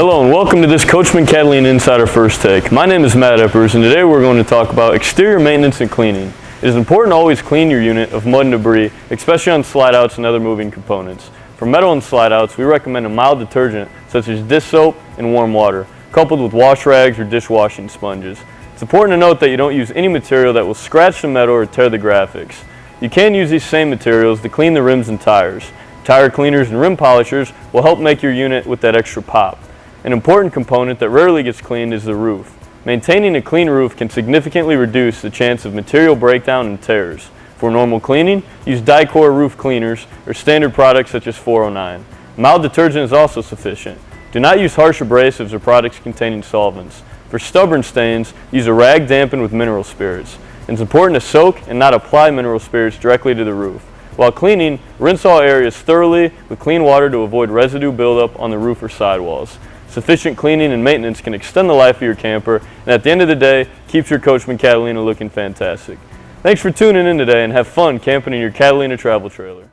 Hello and welcome to this Coachmen Catalina Insider First Take. My name is Matt Eppers and today we're going to talk about exterior maintenance and cleaning. It is important to always clean your unit of mud and debris, especially on slide outs and other moving components. For metal and slide outs, we recommend a mild detergent such as dish soap and warm water, coupled with wash rags or dishwashing sponges. It's important to note that you don't use any material that will scratch the metal or tear the graphics. You can use these same materials to clean the rims and tires. Tire cleaners and rim polishers will help make your unit with that extra pop. An important component that rarely gets cleaned is the roof. Maintaining a clean roof can significantly reduce the chance of material breakdown and tears. For normal cleaning, use Dicor roof cleaners or standard products such as 409. Mild detergent is also sufficient. Do not use harsh abrasives or products containing solvents. For stubborn stains, use a rag dampened with mineral spirits. It's important to soak and not apply mineral spirits directly to the roof. While cleaning, rinse all areas thoroughly with clean water to avoid residue buildup on the roof or sidewalls. Sufficient cleaning and maintenance can extend the life of your camper, and at the end of the day, keeps your Coachmen Catalina looking fantastic. Thanks for tuning in today and have fun camping in your Catalina travel trailer.